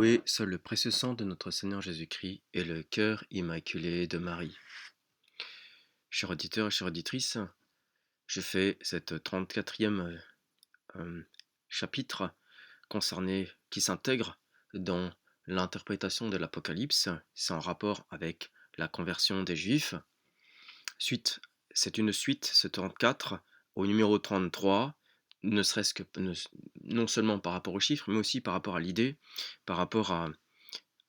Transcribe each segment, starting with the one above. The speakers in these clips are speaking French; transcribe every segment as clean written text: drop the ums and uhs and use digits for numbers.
Loué soit le précieux sang de notre Seigneur Jésus-Christ et le cœur immaculé de Marie. Chers auditeurs et chères auditrices, je fais cette 34e chapitre qui s'intègre dans l'interprétation de l'Apocalypse. C'est en rapport avec la conversion des Juifs. C'est une suite, ce 34, au numéro 33, non seulement par rapport aux chiffres, mais aussi par rapport à l'idée, par rapport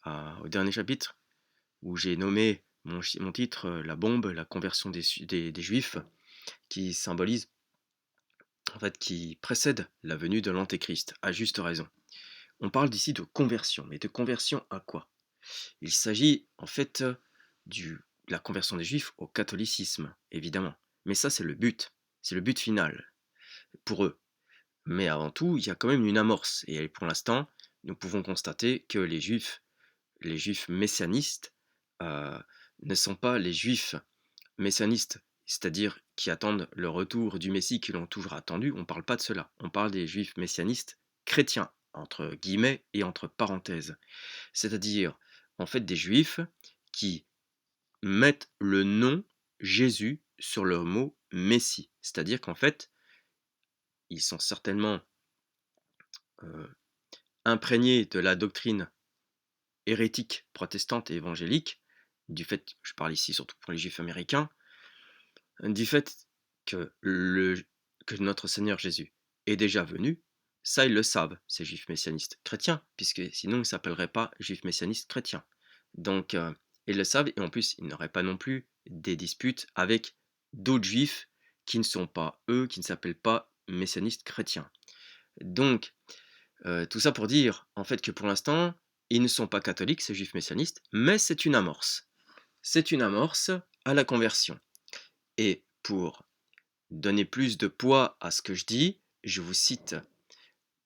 au dernier chapitre, où j'ai nommé mon titre La bombe, la conversion des Juifs, qui symbolise, en fait, qui précède la venue de l'Antéchrist, à juste raison. On parle d'ici de conversion, mais de conversion à quoi? Il s'agit en fait de la conversion des Juifs au catholicisme, évidemment. Mais ça, c'est le but final pour eux. Mais avant tout, il y a quand même une amorce. Et pour l'instant, nous pouvons constater que les Juifs messianistes, euh, ne sont pas les Juifs messianistes, c'est-à-dire qui attendent le retour du Messie, qui l'ont toujours attendu. On ne parle pas de cela. On parle des Juifs messianistes chrétiens, entre guillemets et entre parenthèses. C'est-à-dire, en fait, des Juifs qui mettent le nom Jésus sur le mot Messie. C'est-à-dire qu'en fait, ils sont certainement imprégnés de la doctrine hérétique protestante et évangélique, du fait, je parle ici surtout pour les Juifs américains, du fait que notre Seigneur Jésus est déjà venu. Ça, ils le savent, ces Juifs messianistes chrétiens, puisque sinon ils ne s'appelleraient pas Juifs messianistes chrétiens. Donc, ils le savent, et en plus, ils n'auraient pas non plus des disputes avec d'autres Juifs qui ne sont pas eux, qui ne s'appellent pas messianistes chrétiens. Donc, tout ça pour dire, en fait, que pour l'instant, ils ne sont pas catholiques, ces Juifs messianistes, mais c'est une amorce. C'est une amorce à la conversion. Et pour donner plus de poids à ce que je dis, je vous cite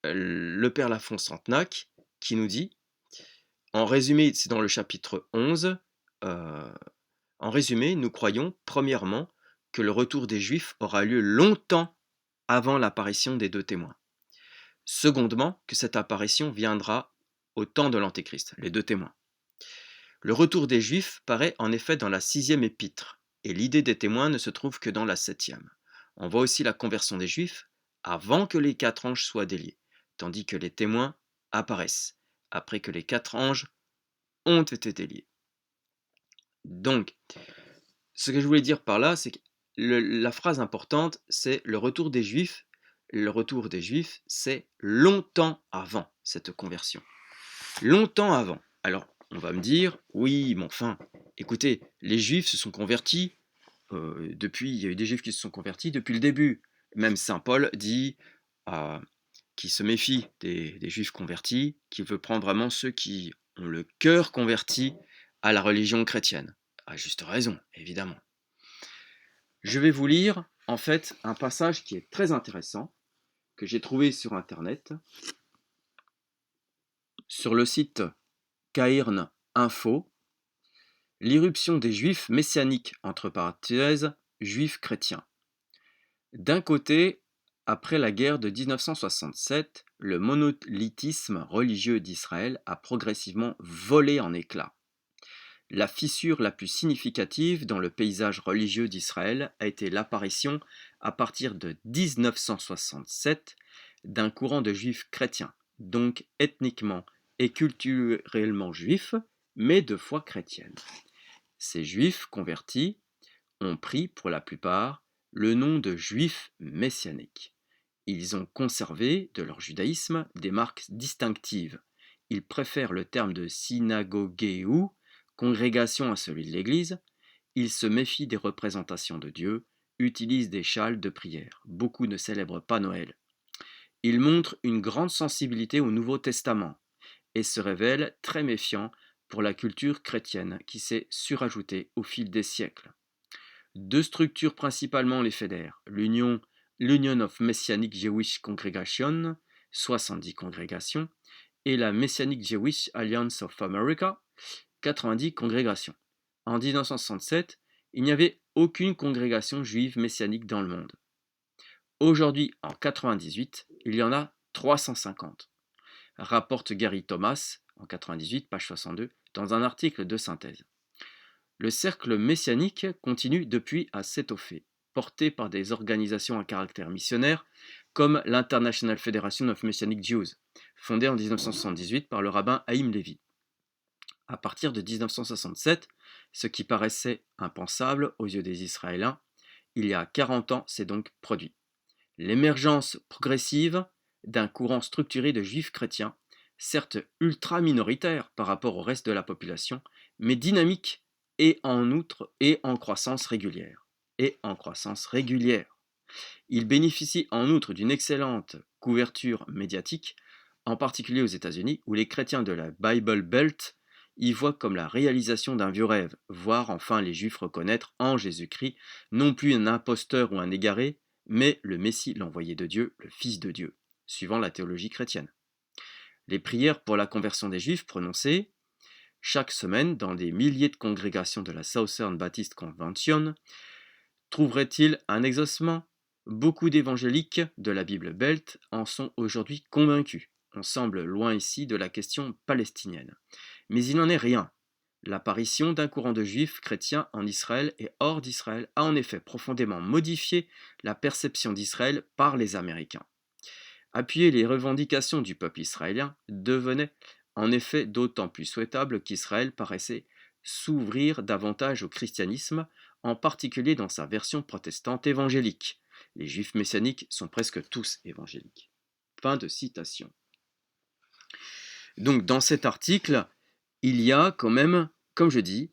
le Père Lafont Santenac qui nous dit, en résumé, c'est dans le chapitre 11, en résumé, nous croyons, premièrement, que le retour des Juifs aura lieu longtemps avant l'apparition des deux témoins. Secondement, que cette apparition viendra au temps de l'Antéchrist, les deux témoins. Le retour des Juifs paraît en effet dans la 6e épître, et l'idée des témoins ne se trouve que dans la 7e. On voit aussi la conversion des Juifs avant que les 4 anges soient déliés, tandis que les témoins apparaissent après que les 4 anges ont été déliés. Donc, ce que je voulais dire par là, c'est que la phrase importante, c'est le retour des Juifs. Le retour des Juifs, c'est longtemps avant cette conversion. Longtemps avant. Alors, on va me dire, oui, mais enfin, écoutez, les Juifs se sont convertis depuis, il y a eu des Juifs qui se sont convertis depuis le début. Même Saint Paul dit qu'il se méfie des Juifs convertis, qu'il veut prendre vraiment ceux qui ont le cœur converti à la religion chrétienne. À juste raison, évidemment. Je vais vous lire, en fait, un passage qui est très intéressant, que j'ai trouvé sur Internet, sur le site Cairn Info, l'irruption des Juifs messianiques, entre parenthèses, Juifs chrétiens. D'un côté, après la guerre de 1967, le monolithisme religieux d'Israël a progressivement volé en éclats. La fissure la plus significative dans le paysage religieux d'Israël a été l'apparition, à partir de 1967, d'un courant de juifs chrétiens, donc ethniquement et culturellement juifs, mais de foi chrétienne. Ces juifs convertis ont pris, pour la plupart, le nom de juifs messianiques. Ils ont conservé, de leur judaïsme, des marques distinctives. Ils préfèrent le terme de synagogéou, congrégation, à celui de l'Église. Ils se méfient des représentations de Dieu, utilisent des châles de prière. Beaucoup ne célèbrent pas Noël. Ils montrent une grande sensibilité au Nouveau Testament et se révèlent très méfiants pour la culture chrétienne qui s'est surajoutée au fil des siècles. Deux structures principalement les fédèrent, l'Union of Messianic Jewish Congregation, 70 congrégations, et la Messianic Jewish Alliance of America, 90 congrégations. En 1967, il n'y avait aucune congrégation juive messianique dans le monde. Aujourd'hui, en 98, il y en a 350, rapporte Gary Thomas, en 98, page 62, dans un article de synthèse. Le cercle messianique continue depuis à s'étoffer, porté par des organisations à caractère missionnaire comme l'International Federation of Messianic Jews, fondée en 1978 par le rabbin Haïm Lévi. À partir de 1967, ce qui paraissait impensable aux yeux des Israéliens, il y a 40 ans, s'est donc produit. L'émergence progressive d'un courant structuré de juifs chrétiens, certes ultra minoritaire par rapport au reste de la population, mais dynamique et en outre et en croissance régulière. Il bénéficie en outre d'une excellente couverture médiatique, en particulier aux États-Unis, où les chrétiens de la Bible Belt y voient comme la réalisation d'un vieux rêve, voir enfin les Juifs reconnaître en Jésus-Christ non plus un imposteur ou un égaré, mais le Messie, l'envoyé de Dieu, le Fils de Dieu, suivant la théologie chrétienne. Les prières pour la conversion des Juifs prononcées chaque semaine dans des milliers de congrégations de la Southern Baptist Convention trouveraient-ils un exaucement? Beaucoup d'évangéliques de la Bible Belt en sont aujourd'hui convaincus. On semble loin ici de la question palestinienne. Mais il n'en est rien. L'apparition d'un courant de juifs chrétiens en Israël et hors d'Israël a en effet profondément modifié la perception d'Israël par les Américains. Appuyer les revendications du peuple israélien devenait en effet d'autant plus souhaitable qu'Israël paraissait s'ouvrir davantage au christianisme, en particulier dans sa version protestante évangélique. Les juifs messianiques sont presque tous évangéliques. Fin de citation. Donc dans cet article, il y a quand même, comme je dis,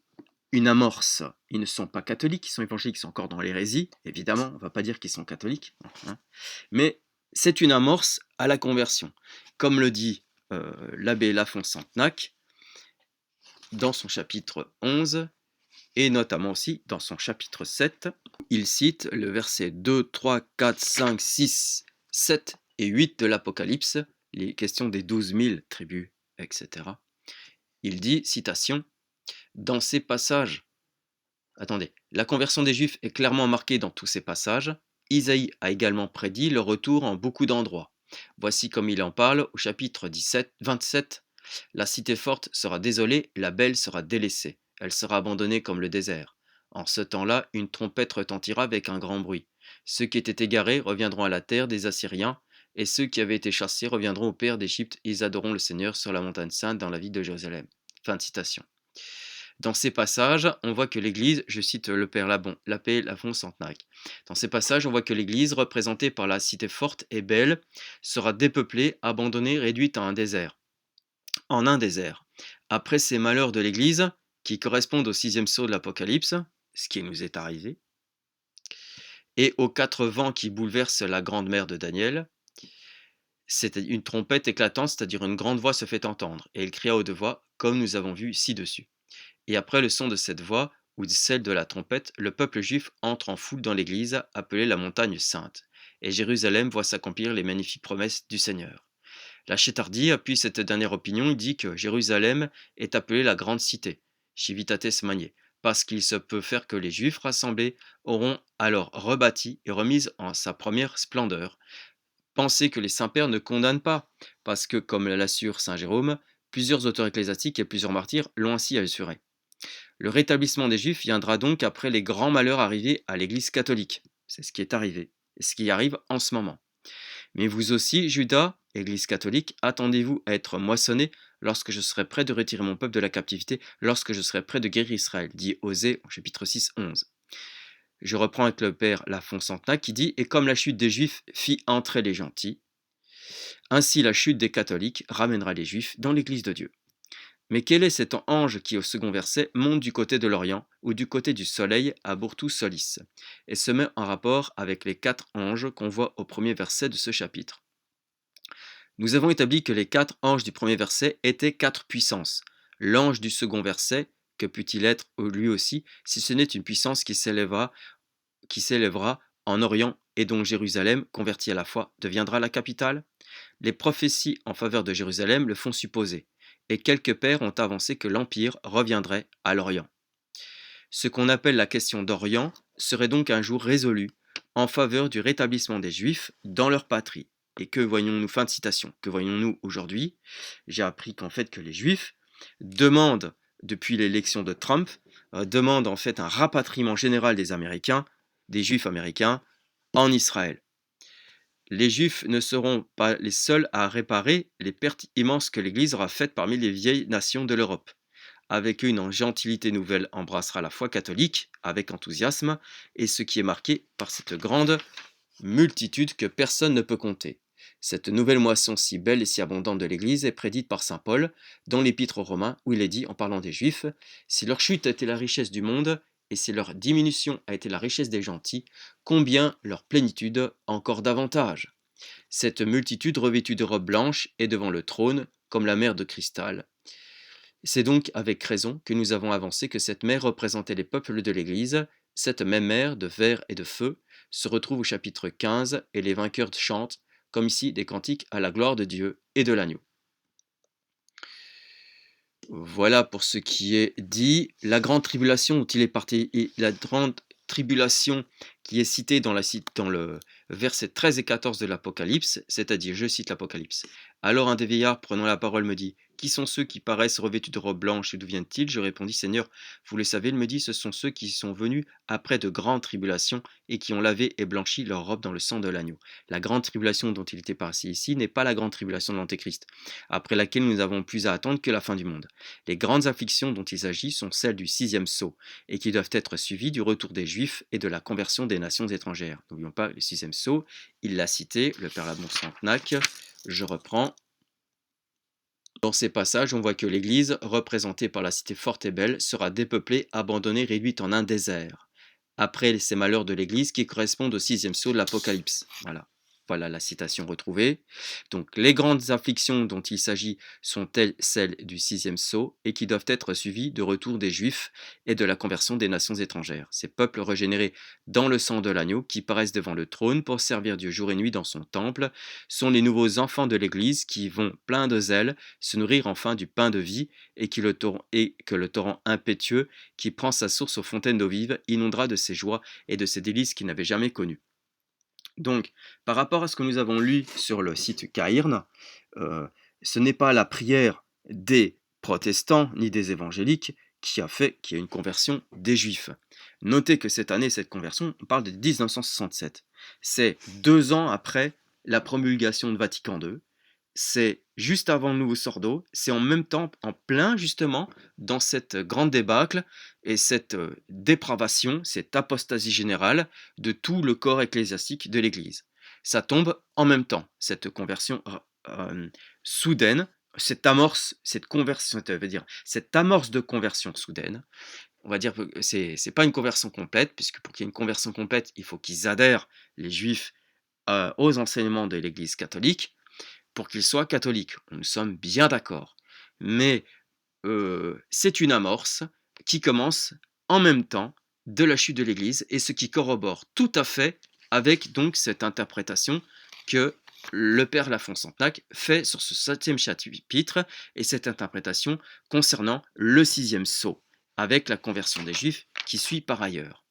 une amorce. Ils ne sont pas catholiques, ils sont évangéliques, ils sont encore dans l'hérésie, évidemment, on ne va pas dire qu'ils sont catholiques, mais c'est une amorce à la conversion. Comme le dit l'abbé Lafont Santenac dans son chapitre 11, et notamment aussi dans son chapitre 7, il cite le verset 2, 3, 4, 5, 6, 7 et 8 de l'Apocalypse, les questions des 12 000 tribus, etc. Il dit, citation, dans ces passages, la conversion des Juifs est clairement marquée dans tous ces passages. Isaïe a également prédit le retour en beaucoup d'endroits. Voici comme il en parle au chapitre 27. La cité forte sera désolée, la belle sera délaissée. Elle sera abandonnée comme le désert. En ce temps-là, une trompette retentira avec un grand bruit. Ceux qui étaient égarés reviendront à la terre des Assyriens, et ceux qui avaient été chassés reviendront au père d'Égypte, et ils adoreront le Seigneur sur la montagne sainte dans la ville de Jérusalem. Fin de citation. Dans ces passages, on voit que l'Église, je cite le père l'abbé Lafont Santenac, dans ces passages, on voit que l'Église, représentée par la cité forte et belle, sera dépeuplée, abandonnée, réduite en un désert. Après ces malheurs de l'Église, qui correspondent au 6e sceau de l'Apocalypse, ce qui nous est arrivé, et aux 4 vents qui bouleversent la grande mer de Daniel, c'est une trompette éclatante, c'est-à-dire une grande voix se fait entendre, et il cria à haute voix, comme nous avons vu ci-dessus. Et après le son de cette voix, ou de celle de la trompette, le peuple juif entre en foule dans l'église, appelée la montagne sainte, et Jérusalem voit s'accomplir les magnifiques promesses du Seigneur. La Chétardi appuie cette dernière opinion, il dit que Jérusalem est appelée la grande cité, Civitates Magnae, parce qu'il se peut faire que les Juifs rassemblés auront alors rebâti et remise en sa première splendeur. Pensez que les saints-pères ne condamnent pas, parce que, comme l'assure saint Jérôme, plusieurs auteurs ecclésiastiques et plusieurs martyrs l'ont ainsi assuré. Le rétablissement des Juifs viendra donc après les grands malheurs arrivés à l'Église catholique. C'est ce qui est arrivé, et ce qui arrive en ce moment. Mais vous aussi, Judas, Église catholique, attendez-vous à être moissonné lorsque je serai prêt de retirer mon peuple de la captivité, lorsque je serai prêt de guérir Israël, dit Osée au chapitre 6, 11. Je reprends avec le père Lafont Santenac qui dit « Et comme la chute des Juifs fit entrer les gentils, ainsi la chute des catholiques ramènera les Juifs dans l'Église de Dieu. » Mais quel est cet ange qui, au second verset, monte du côté de l'Orient ou du côté du soleil à Bourtou Solis et se met en rapport avec les 4 anges qu'on voit au premier verset de ce chapitre. Nous avons établi que les 4 anges du premier verset étaient 4 puissances. L'ange du second verset, que peut-il être lui aussi, si ce n'est une puissance qui s'élèvera en Orient et dont Jérusalem, convertie à la foi, deviendra la capitale? Les prophéties en faveur de Jérusalem le font supposer, et quelques pères ont avancé que l'Empire reviendrait à l'Orient. Ce qu'on appelle la question d'Orient serait donc un jour résolu en faveur du rétablissement des Juifs dans leur patrie. Et que voyons-nous? Fin de citation. Que voyons-nous aujourd'hui? J'ai appris qu'en fait que les Juifs demandent, depuis l'élection de Trump, demandent en fait un rapatriement général des Américains, des Juifs américains, en Israël. Les Juifs ne seront pas les seuls à réparer les pertes immenses que l'Église aura faites parmi les vieilles nations de l'Europe. Avec eux, une gentilité nouvelle embrassera la foi catholique avec enthousiasme, et ce qui est marqué par cette grande multitude que personne ne peut compter. Cette nouvelle moisson si belle et si abondante de l'Église est prédite par saint Paul dans l'Épître aux Romains, où il est dit, en parlant des Juifs, si leur chute a été la richesse du monde, et si leur diminution a été la richesse des gentils, combien leur plénitude encore davantage. Cette multitude revêtue de robes blanches est devant le trône, comme la mer de cristal. C'est donc avec raison que nous avons avancé que cette mer représentait les peuples de l'Église. Cette même mer de verre et de feu se retrouve au chapitre 15 et les vainqueurs chantent, comme ici, des cantiques à la gloire de Dieu et de l'agneau. Voilà pour ce qui est dit. La grande tribulation dont il est parti, la grande tribulation qui est citée dans le verset 13 et 14 de l'Apocalypse, c'est-à-dire, je cite l'Apocalypse. Alors un des vieillards prenant la parole me dit, qui sont ceux qui paraissent revêtus de robes blanches et d'où viennent-ils? Je répondis, Seigneur, vous le savez. Il me dit, ce sont ceux qui sont venus après de grandes tribulations et qui ont lavé et blanchi leurs robes dans le sang de l'agneau. La grande tribulation dont il était parti ici n'est pas la grande tribulation de l'Antéchrist, après laquelle nous n'avons plus à attendre que la fin du monde. Les grandes afflictions dont il s'agit sont celles du sixième sceau, et qui doivent être suivies du retour des Juifs et de la conversion des nations étrangères. N'oublions pas le sixième sceau, il l'a cité, le père Labon Santenac. Je reprends. Dans ces passages, on voit que l'Église, représentée par la cité forte et belle, sera dépeuplée, abandonnée, réduite en un désert. Après ces malheurs de l'Église qui correspondent au sixième sceau de l'Apocalypse. Voilà la citation retrouvée. Donc les grandes afflictions dont il s'agit sont celles du sixième sceau et qui doivent être suivies de retour des Juifs et de la conversion des nations étrangères. Ces peuples régénérés dans le sang de l'agneau qui paraissent devant le trône pour servir Dieu jour et nuit dans son temple sont les nouveaux enfants de l'Église qui vont pleins de zèle se nourrir enfin du pain de vie et que le torrent impétueux qui prend sa source aux fontaines d'eau vive inondera de ses joies et de ses délices qu'il n'avait jamais connues. Donc, par rapport à ce que nous avons lu sur le site Caïrn, ce n'est pas la prière des protestants ni des évangéliques qui a une conversion des juifs. Notez que cette année, cette conversion, on parle de 1967. C'est 2 ans après la promulgation de Vatican II. C'est juste avant le nouveau Sordo. C'est en même temps, en plein justement, dans cette grande débâcle et cette dépravation, cette apostasie générale de tout le corps ecclésiastique de l'Église. Ça tombe en même temps, cette conversion soudaine, cette amorce de conversion soudaine. On va dire que c'est pas une conversion complète, puisque pour qu'il y ait une conversion complète, il faut qu'ils adhèrent, les Juifs, aux enseignements de l'Église catholique, pour qu'ils soient catholiques. Nous sommes bien d'accord. Mais c'est une amorce qui commence en même temps de la chute de l'Église, et ce qui corrobore tout à fait avec donc cette interprétation que le père Lafont Santenac fait sur ce 7e chapitre, et cette interprétation concernant le 6e sceau, avec la conversion des Juifs qui suit par ailleurs.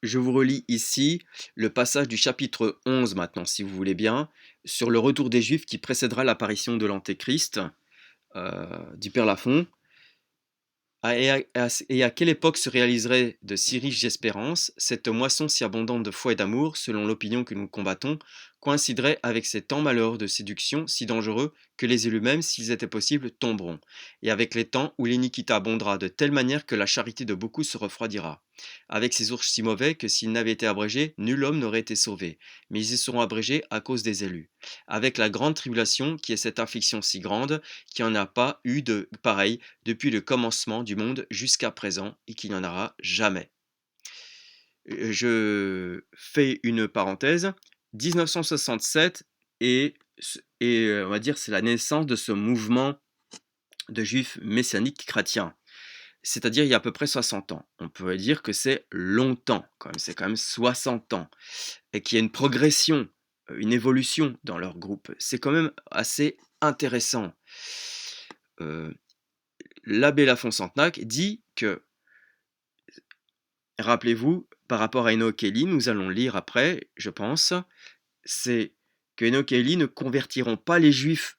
Je vous relis ici le passage du chapitre 11 maintenant, si vous voulez bien, sur le retour des Juifs qui précédera l'apparition de l'Antéchrist, du père Lafont. Et à quelle époque se réaliserait de si riches espérances, cette moisson si abondante de foi et d'amour, selon l'opinion que nous combattons, coïnciderait avec ces temps malheureux de séduction si dangereux que les élus même, s'ils étaient possibles, tomberont, et avec les temps où l'iniquité abondera de telle manière que la charité de beaucoup se refroidira, avec ces ours si mauvais que s'ils n'avaient été abrégés, nul homme n'aurait été sauvé, mais ils y seront abrégés à cause des élus, avec la grande tribulation qui est cette affliction si grande, qu'il n'y en a pas eu de pareil depuis le commencement du monde jusqu'à présent et qu'il n'y en aura jamais. Je fais une parenthèse. 1967 et on va dire c'est la naissance de ce mouvement de juifs messianiques chrétiens. C'est-à-dire il y a à peu près 60 ans. On pourrait dire que c'est longtemps, c'est quand même 60 ans. Et qu'il y a une progression, une évolution dans leur groupe. C'est quand même assez intéressant. L'abbé Lafont Santenac dit que rappelez-vous, par rapport à Enoch et Élie, nous allons lire après, je pense, c'est que Enoch et Élie ne convertiront pas les Juifs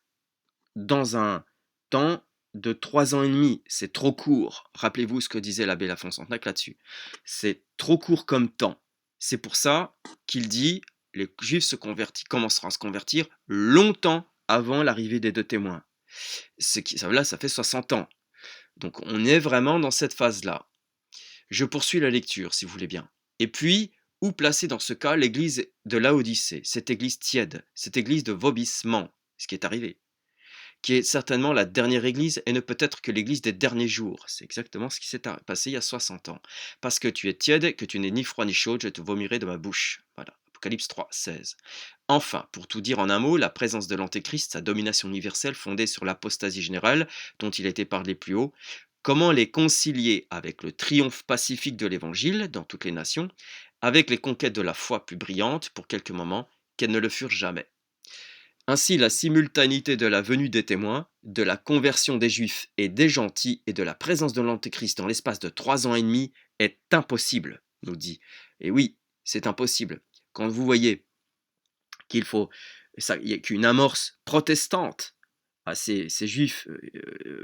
dans un temps de 3 ans et demi. C'est trop court. Rappelez-vous ce que disait l'abbé Lafontaine là-dessus. C'est trop court comme temps. C'est pour ça qu'il dit les Juifs commenceront à se convertir longtemps avant l'arrivée des deux témoins. Là, ça fait 60 ans. Donc on est vraiment dans cette phase-là. Je poursuis la lecture, si vous voulez bien. Et puis, où placer dans ce cas l'église de Laodicée, cette église tiède, cette église de vomissement, ce qui est arrivé, qui est certainement la dernière église et ne peut être que l'église des derniers jours. C'est exactement ce qui s'est passé il y a 60 ans. Parce que tu es tiède, que tu n'es ni froid ni chaud, je te vomirai de ma bouche. Voilà. Apocalypse 3, 16. Enfin, pour tout dire en un mot, la présence de l'Antéchrist, sa domination universelle fondée sur l'apostasie générale, dont il a été parlé plus haut, comment les concilier avec le triomphe pacifique de l'Évangile dans toutes les nations, avec les conquêtes de la foi plus brillantes pour quelques moments qu'elles ne le furent jamais. Ainsi, la simultanéité de la venue des témoins, de la conversion des Juifs et des gentils et de la présence de l'Antéchrist dans l'espace de 3 ans et demi est impossible, nous dit. Et oui, c'est impossible. Quand vous voyez qu'il faut qu'une amorce protestante à ces Juifs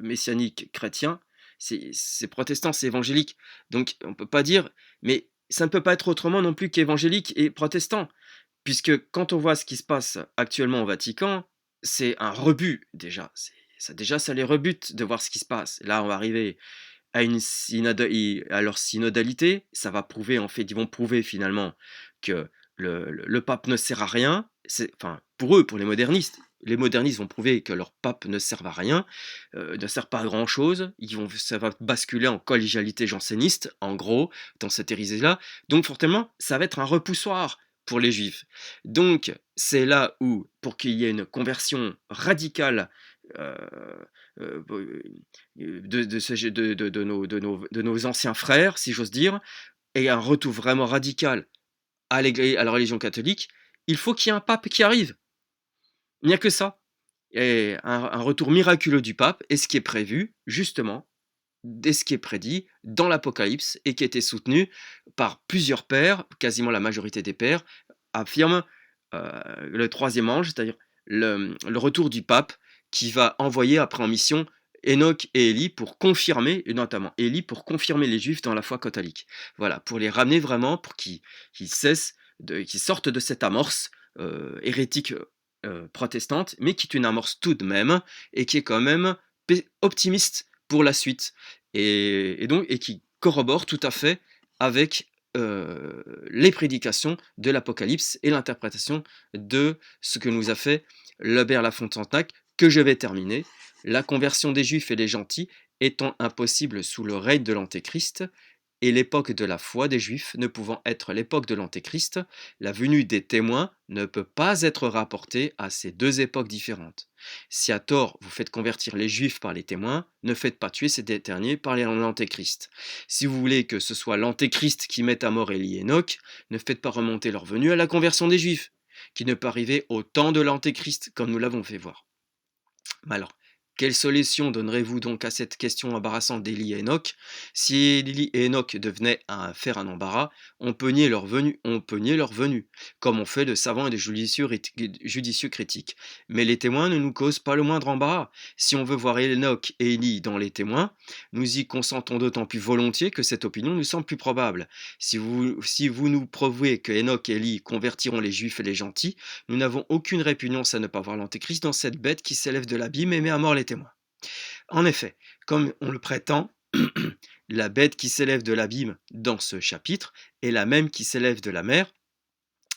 messianiques chrétiens, ces protestants, c'est évangélique. Donc on ne peut pas dire, mais ça ne peut pas être autrement non plus qu'évangélique et protestant. Puisque quand on voit ce qui se passe actuellement au Vatican, c'est un rebut déjà. Ça les rebute de voir ce qui se passe. Là, on va arriver à leur synodalité. Ça va prouver, en fait, ils vont prouver finalement que le pape ne sert à rien. Enfin, pour eux, pour les modernistes vont prouver que leur pape ne sert à rien, ne sert pas à grand chose. Ça va basculer en collégialité janséniste, en gros, dans cette hérésie-là. Donc, forcément, ça va être un repoussoir pour les Juifs. Donc, c'est là où, pour qu'il y ait une conversion radicale euh, de nos anciens frères, si j'ose dire, et un retour vraiment radical à la religion catholique, il faut qu'il y ait un pape qui arrive. Il n'y a que ça. Et un retour miraculeux du pape, et ce qui est prévu, justement, et ce qui est prédit dans l'Apocalypse, et qui a été soutenu par plusieurs pères, quasiment la majorité des pères, affirme le troisième ange, c'est-à-dire le retour du pape, qui va envoyer après en mission Enoch et Élie pour confirmer, et notamment Élie pour confirmer les Juifs dans la foi catholique. Voilà, pour les ramener vraiment, pour qu'ils sortent de cette amorce hérétique protestante, mais qui est une amorce tout de même, et qui est quand même optimiste pour la suite, et qui corrobore tout à fait avec les prédications de l'Apocalypse et l'interprétation de ce que nous a fait Lebert Lafontaine, que je vais terminer. La conversion des Juifs et des gentils étant impossible sous le règne de l'Antéchrist, et l'époque de la foi des Juifs ne pouvant être l'époque de l'Antéchrist, la venue des témoins ne peut pas être rapportée à ces deux époques différentes. Si à tort vous faites convertir les Juifs par les témoins, ne faites pas tuer ces derniers par l'Antéchrist. Si vous voulez que ce soit l'Antéchrist qui mette à mort Élie et Enoch, ne faites pas remonter leur venue à la conversion des Juifs, qui ne peut arriver au temps de l'Antéchrist, comme nous l'avons fait voir. Alors, quelle solution donnerez-vous donc à cette question embarrassante d'Élie et Enoch? Si Élie et Enoch devenaient faire un embarras, on peut nier leur venue, comme on fait de savants et de judicieux critiques. Mais les témoins ne nous causent pas le moindre embarras. Si on veut voir Enoch et Élie dans les témoins, nous y consentons d'autant plus volontiers que cette opinion nous semble plus probable. Si vous nous prouvez que Enoch et Élie convertiront les Juifs et les gentils, nous n'avons aucune répugnance à ne pas voir l'Antéchrist dans cette bête qui s'élève de l'abîme et met à mort les témoins. En effet, comme on le prétend, la bête qui s'élève de l'abîme dans ce chapitre est la même qui s'élève de la mer,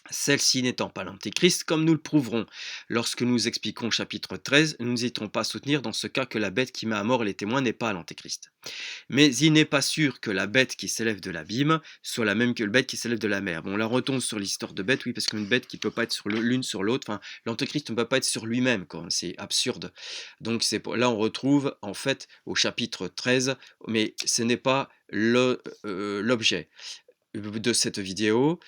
celle-ci n'étant pas l'Antéchrist, comme nous le prouverons. Lorsque nous expliquons chapitre 13, nous n'hésitons pas à soutenir dans ce cas que la bête qui met à mort les témoins n'est pas l'Antéchrist. Mais il n'est pas sûr que la bête qui s'élève de l'abîme soit la même que le bête qui s'élève de la mer. Bon, là on retombe sur l'histoire de bête, oui, parce qu'une bête qui ne peut pas être sur l'une sur l'autre, enfin, l'Antéchrist ne peut pas être sur lui-même, c'est absurde. Donc là on retrouve en fait au chapitre 13, mais ce n'est pas l'objet de cette vidéo.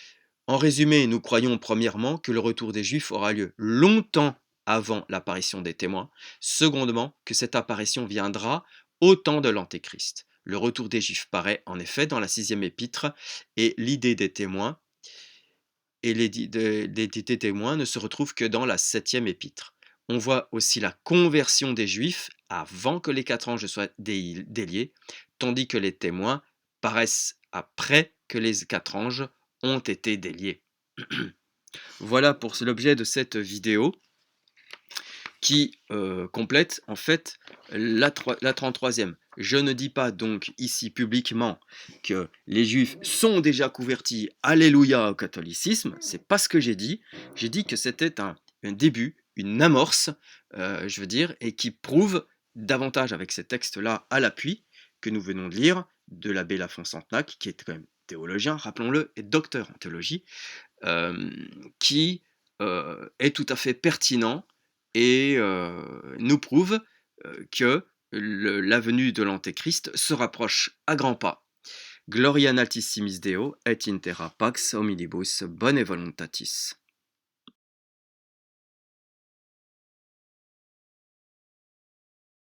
En résumé, nous croyons premièrement que le retour des Juifs aura lieu longtemps avant l'apparition des témoins. Secondement, que cette apparition viendra au temps de l'Antéchrist. le retour des Juifs paraît en effet dans la 6e épître, et l'idée des témoins et l'idée des témoins ne se retrouve que dans la 7e épître. On voit aussi la conversion des Juifs avant que les 4 anges soient déliés, tandis que les témoins paraissent après que les 4 anges ont été déliés. Voilà pour l'objet de cette vidéo qui complète en fait la 33e. Je ne dis pas donc ici publiquement que les Juifs sont déjà convertis, alléluia, au catholicisme, c'est pas ce que j'ai dit. J'ai dit que c'était un début, une amorce, je veux dire, et qui prouve davantage avec ces textes-là à l'appui que nous venons de lire, de l'abbé Lafont-Santenac, qui est quand même théologien, rappelons-le, et docteur en théologie, qui est tout à fait pertinent et nous prouve que la venue de l'Antéchrist se rapproche à grands pas. Gloria in altissimis Deo et in terra pax hominibus bone voluntatis.